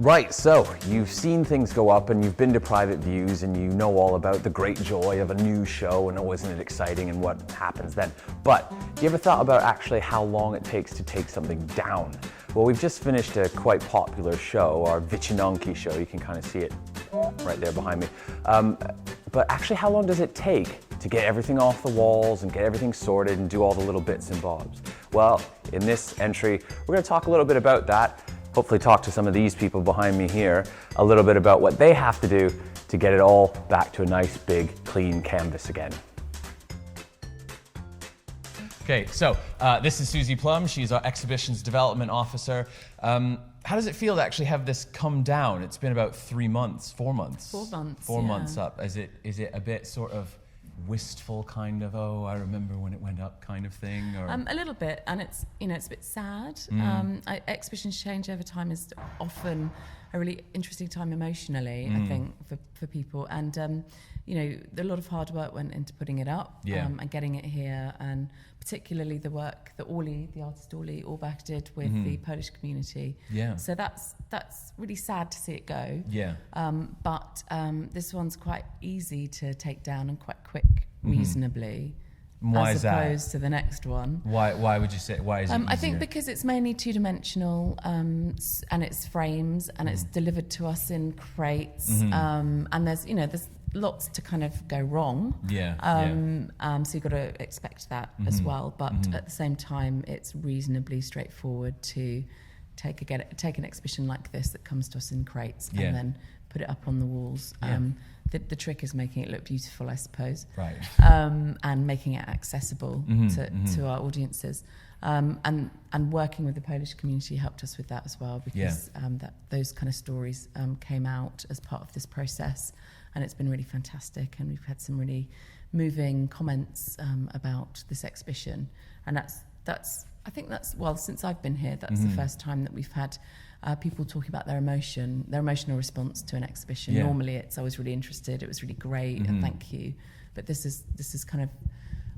Right, so you've seen things go up and you've been to private views and you know all about the great joy of a new show and oh, isn't it exciting and what happens then. But you ever thought about actually how long it takes to take something down? Well, we've just finished a quite popular show, our Wycinanki show. You can kind of see it right there behind me. But actually, how long does it take to get everything off the walls and get everything sorted and do all the little bits and bobs? Well, in this entry, we're going to talk a little bit about that. Hopefully talk to some of these people behind me here a little bit about what they have to do to get it all back to a nice, big, clean canvas again. Okay, so this is Susie Plum. She's our exhibitions development officer. How does it feel to actually have this come down? It's been about 3 months, 4 months. 4 months, 4 yeah. months up. Is it a bit sort of wistful kind of, oh, I remember when it went up kind of thing? Or? A little bit, and it's a bit sad. Exhibitions change over time is often a really interesting time emotionally, I think, for people. And a lot of hard work went into putting it up and getting it here, and particularly the work that Orly, the artist Orly Orbach, did with the Polish community. Yeah. So that's really sad to see it go. Yeah. But this one's quite easy to take down and quite quick, reasonably. Why as is that? opposed to the next one. Why would you say, why is it easier? I think because it's mainly two-dimensional and it's frames and it's delivered to us in crates and there's lots to kind of go wrong. So you've got to expect that as well. But at the same time, it's reasonably straightforward to take an exhibition like this that comes to us in crates and then put it up on the walls. The trick is making it look beautiful, I suppose. Right. And making it accessible to our audiences. And working with the Polish community helped us with that as well, because those kind of stories came out as part of this process, and it's been really fantastic. And we've had some really moving comments about this exhibition, and I think that's since I've been here, that's the first time that we've had people talking about their emotional response to an exhibition. Normally it's, I was really interested, it was really great, and thank you. But this is kind of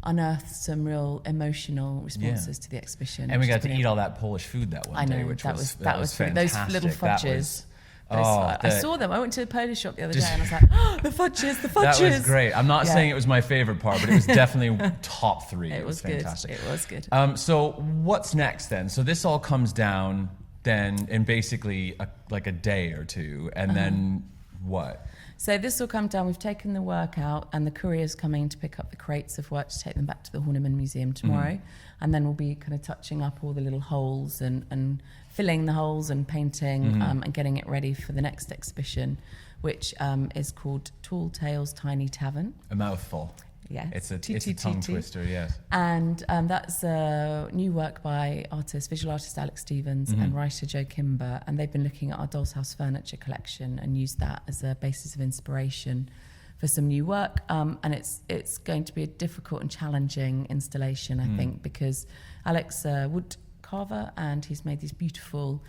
unearthed some real emotional responses to the exhibition. And we got to eat all that Polish food that one day, which was fantastic. Those little fudges. I saw them. I went to a Polish shop the other day and I was like, oh, the fudges. That was great. I'm not saying it was my favorite part, but it was definitely top 3. It was fantastic. Good. It was good. So what's next then? So this all comes down then in basically like a day or two, and then what? So this will come down. We've taken the work out, and the courier's coming to pick up the crates of work to take them back to the Horniman Museum tomorrow. And then we'll be kind of touching up all the little holes and filling the holes and painting and getting it ready for the next exhibition, which is called Tall Tales Tiny Tavern. A mouthful. Yeah, it's a tongue twister, yes. And that's a new work by visual artist Alex Stevens and writer Joe Kimber, and they've been looking at our Doll's House furniture collection and used that as a basis of inspiration for some new work. And it's going to be a difficult and challenging installation, I think, because Alex wood carver, and he's made these beautiful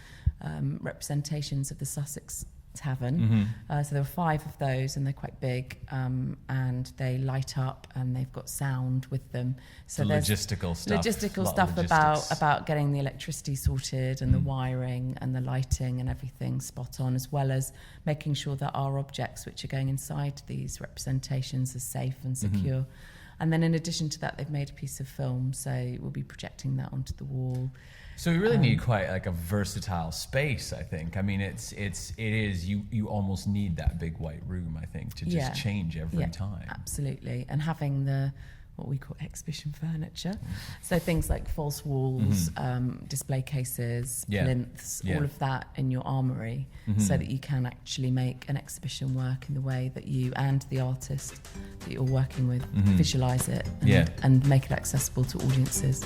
representations of the Sussex Tavern. So there were 5 of those, and they're quite big, and they light up, and they've got sound with them. So there's logistical stuff about getting the electricity sorted and the wiring and the lighting and everything spot on, as well as making sure that our objects which are going inside these representations are safe and secure. And then in addition to that, they've made a piece of film, so we'll be projecting that onto the wall. So we really need quite like a versatile space, I think. I mean, it is you almost need that big white room, I think, to just change every time. Absolutely. And having what we call exhibition furniture. So things like false walls, display cases, plinths, all of that in your armoury, so that you can actually make an exhibition work in the way that you and the artist that you're working with visualise it and make it accessible to audiences.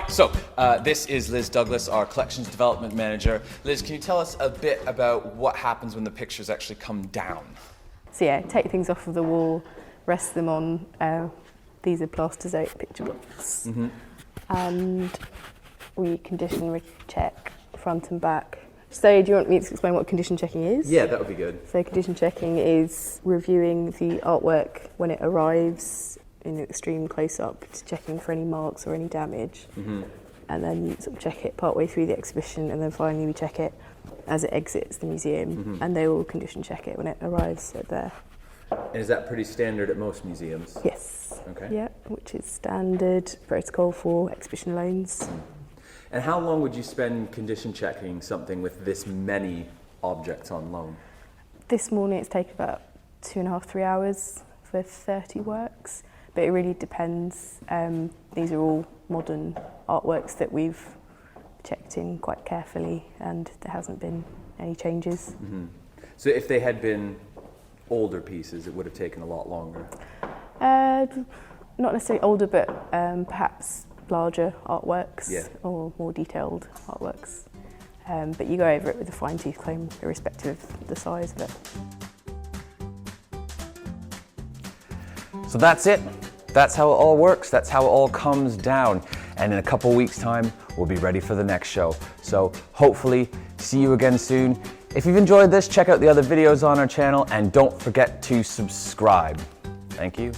So this is Liz Douglas, our collections development manager. Liz, can you tell us a bit about what happens when the pictures actually come down? So take things off of the wall, rest them on, these are Plasterzate picture blocks, and we condition check front and back. So do you want me to explain what condition checking is? Yeah, that would be good. So condition checking is reviewing the artwork when it arrives in extreme close-up, checking for any marks or any damage. and then sort of check it partway through the exhibition, and then finally we check it as it exits the museum, and they will condition check it when it arrives at there. And is that pretty standard at most museums? Yes. Okay. Yeah, which is standard protocol for exhibition loans. And how long would you spend condition checking something with this many objects on loan? This morning it's taken about 2.5 to 3 hours for 30 works, but it really depends. These are all modern artworks that we've checked in quite carefully, and there hasn't been any changes. So if they had been older pieces, it would have taken a lot longer? Not necessarily older, but perhaps larger artworks, Yeah. or more detailed artworks. But you go over it with a fine-tooth comb, irrespective of the size of it. So that's it. That's how it all works. That's how it all comes down. And in a couple weeks' time, we'll be ready for the next show. So hopefully, see you again soon. If you've enjoyed this, check out the other videos on our channel and don't forget to subscribe. Thank you.